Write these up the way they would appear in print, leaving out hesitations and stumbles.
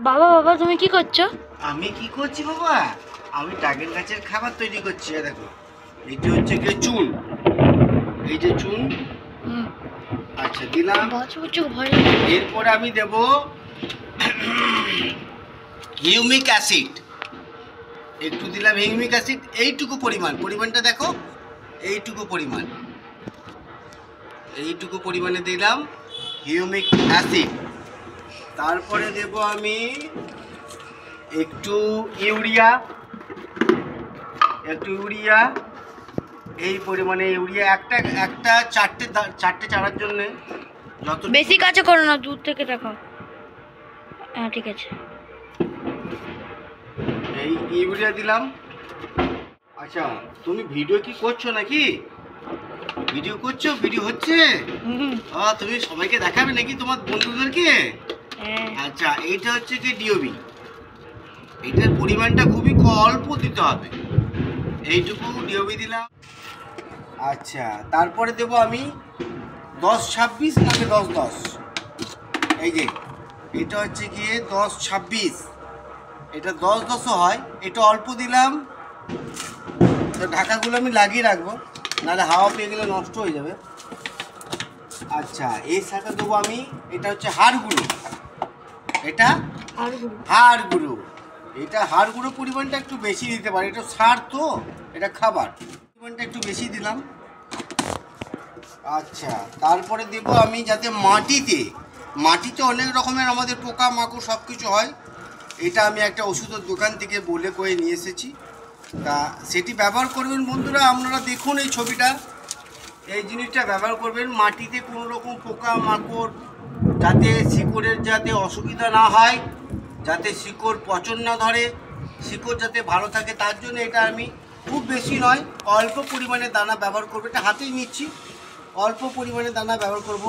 বাবা বাবা তুমি কি করছো? আমি কি করছি বাবা? আমি ড্রাগন গাছের খাবার তৈরি করছি। দেখো, এইটা হচ্ছে কি চুন, এই যে চুন। আচ্ছা দিলাম। এরপরে আমি দেব হিউমিক অ্যাসিড, একটু দিলাম হিউমিক অ্যাসিড। এইটুকু পরিমাণটা দেখো, এইটুকু পরিমাণে দিলাম হিউমিক অ্যাসিড। তারপরে দেব আমি একটু ইউরিয়া, এই পরিমাণে ইউরিয়া। একটা চারটে চারার জন্য। যত বেশি কাছে করো না, দূর থেকে দেখো। হ্যাঁ ঠিক আছে, এই ইউরিয়া দিলাম। আচ্ছা তুমি ভিডিও কি করছো নাকি? ভিডিও করছো? ভিডিও হচ্ছে? তুমি সবাইকে দেখাবে নাকি তোমার বন্ধুদেরকে? আচ্ছা এইটা হচ্ছে কি ডিওবি। এটার পরিমাণটা খুবই অল্প দিতে হবে, এইটুকু ডিওবি দিলাম। আচ্ছা তারপরে দেবো আমি 10-26 নাকি 10-10। এই যে এটা হচ্ছে গিয়ে 10-26, এটা 10-10ও হয়। এটা অল্প দিলাম। তো ঢাকাগুলো আমি লাগিয়ে রাখবো, নাহলে হাওয়া পেয়ে গেলে নষ্ট হয়ে যাবে। আচ্ছা এর সাথে দেবো আমি, এটা হচ্ছে হাড় গুঁড়ো। এটা হাড় গুঁড়ো, এটা হাড় গুঁড়ো পরিমাণটা একটু বেশি দিতে পারে, এটা সার তো, এটা খাবার, পরিমাণটা একটু বেশি দিলাম। আচ্ছা তারপরে দেব আমি যাতে মাটিতে অনেক রকমের আমাদের পোকা মাকড় সব কিছু হয়। এটা আমি একটা ওষুধের দোকান থেকে বলে কয়ে নিয়ে এসেছি, তা সেটি ব্যবহার করবেন বন্ধুরা। আপনারা দেখুন এই ছবিটা, এই জিনিসটা ব্যবহার করবেন। মাটিতে কোনো রকম পোকা মাকড় যাতে শিকড়ের যাতে অসুবিধা না হয়, যাতে শিকড় পচন না ধরে, শিকড় যাতে ভালো থাকে, তার জন্য এটা আমি খুব বেশি নয়, অল্প পরিমাণে দানা ব্যবহার করবো। এটা হাতেই নিচ্ছি, অল্প পরিমাণে দানা ব্যবহার করব।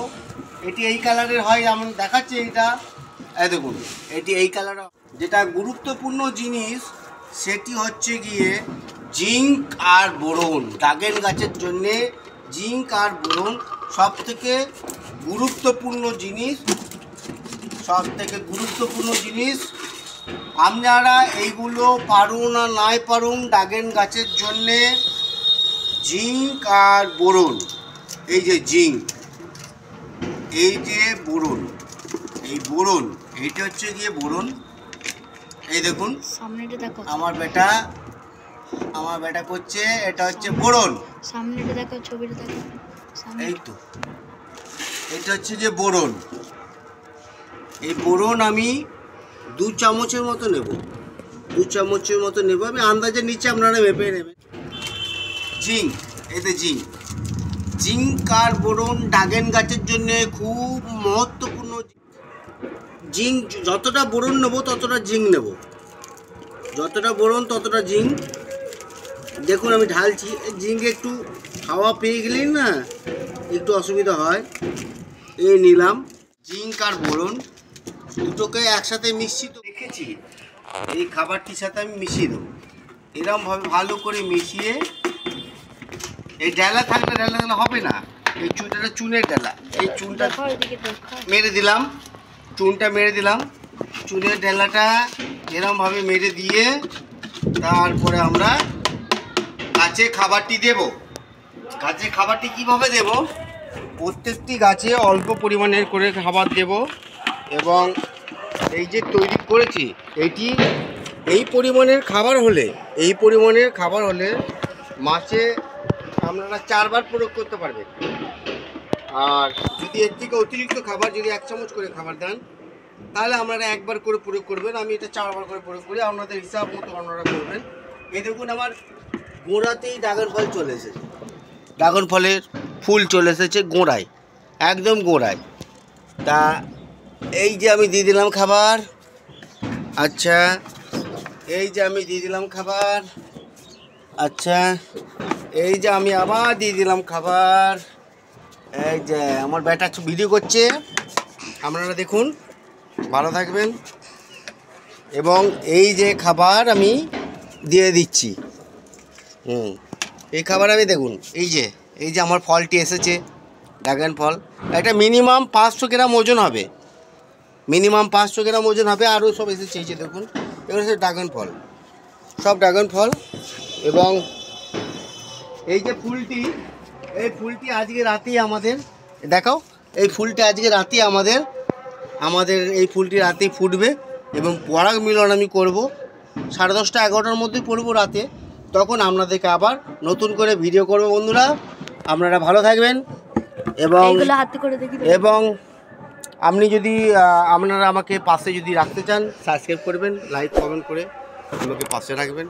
এটি এই কালারের হয়, যেমন দেখাচ্ছে এইটা, দেখুন এটি এই কালার। যেটা গুরুত্বপূর্ণ জিনিস সেটি হচ্ছে গিয়ে জিঙ্ক আর বোরন। ড্রাগন গাছের জন্যে জিঙ্ক আর বোরন সব থেকে গুরুত্বপূর্ণ জিনিস। আপনারা এইগুলো পারুন আর নাই পারুন, ড্রাগন গাছের জন্যে জিঙ্ক আর বোরন, এই যে জিঙ্ক, এই যে বোরন, এই বোরন, এইটা হচ্ছে গিয়ে বোরন। এই দেখুন সামনেটা দেখো, আমার বেটা করছে, এটা হচ্ছে বোরন। সামনেটা দেখো, ছবিটা দেখো, এই তো এটা হচ্ছে যে বোরন। এই বোরন আমি 2 চামচের মতো নেব, আমি আন্দাজে নিচে, আপনারা মেপে নেবেন। জিঙ্ক, এতে জিঙ্ক আর বোরন ড্রাগন গাছের জন্য খুব মহত্বপূর্ণ। জিঙ্ক যতটা বোরন নেব ততটা জিঙ্ক নেব, যতটা বোরন ততটা জিঙ্ক। দেখুন আমি ঢালছি, জিঙ্ক একটু হাওয়া পেয়ে গেলেই না একটু অসুবিধা হয়। এই নিলাম জিঙ্ক আর বোরন, দুটোকে একসাথে মিশ্রিত রেখেছি। এই খাবারটির সাথে আমি মিশিয়ে দেবো, এরকমভাবে ভালো করে মিশিয়ে। এই ডালা থাকলে হবে না, এই চুনটা চুনের ডালা, এই চুনটা মেরে দিলাম, চুনের ডালাটা এরকমভাবে মেরে দিয়ে তারপরে আমরা গাছে খাবারটি দেব। গাছে খাবারটি কিভাবে দেব? প্রত্যেকটি গাছে অল্প পরিমাণের করে খাবার দেব, এবং এই যে তৈরি করেছি এইটি এই পরিমাণের খাবার হলে মাসে আপনারা 4 বার প্রয়োগ করতে পারবেন। আর যদি এর থেকে অতিরিক্ত খাবার, যদি 1 চামচ করে খাবার দেন, তাহলে আপনারা 1 বার করে প্রয়োগ করবেন। আমি এটা 4 বার করে প্রয়োগ করি, আপনাদের হিসাব মতো আপনারা করবেন। এই দেখুন আমার গোড়াতেই ড্রাগন ফল চলে এসেছে, ড্রাগন ফলের ফুল চলে এসেছে গোড়ায়, একদম গোড়ায়। তা এই যে আমি দিয়ে দিলাম খাবার। আচ্ছা এই যে আমি দিয়ে দিলাম খাবার। আচ্ছা এই যে আমি আবার দিয়ে দিলাম খাবার। এই যে আমার বেটা ভিডিও করছে, আপনারা দেখুন, ভালো থাকবেন। এবং এই যে খাবার আমি দিয়ে দিচ্ছি, এই খাবার আমি দেখুন, এই যে আমার ফলটি এসেছে, ড্রাগন ফল। এটা মিনিমাম 500 গ্রাম ওজন হবে, মিনিমাম 500 গ্রাম ওজন হবে। আরও সব এসে চেয়েছে দেখুন, এগুলো হচ্ছে ড্রাগন ফল, সব ড্রাগন ফল। এবং এই যে ফুলটি, এই ফুলটি আজকে রাতেই আমাদের দেখাও, এই ফুলটি আজকে রাতেই আমাদের এই ফুলটি রাতেই ফুটবে এবং পরাগ মিলন আমি করব 10:30 11টার মধ্যে করব রাতে। তখন আপনাদেরকে আবার নতুন করে ভিডিও করব। বন্ধুরা আপনারা ভালো থাকবেন এবং এবং আপনি যদি আপনারা আমাকে পাশে যদি রাখতে চান, সাবস্ক্রাইব করবেন, লাইক কমেন্ট করে আমাকে পাশে রাখবেন।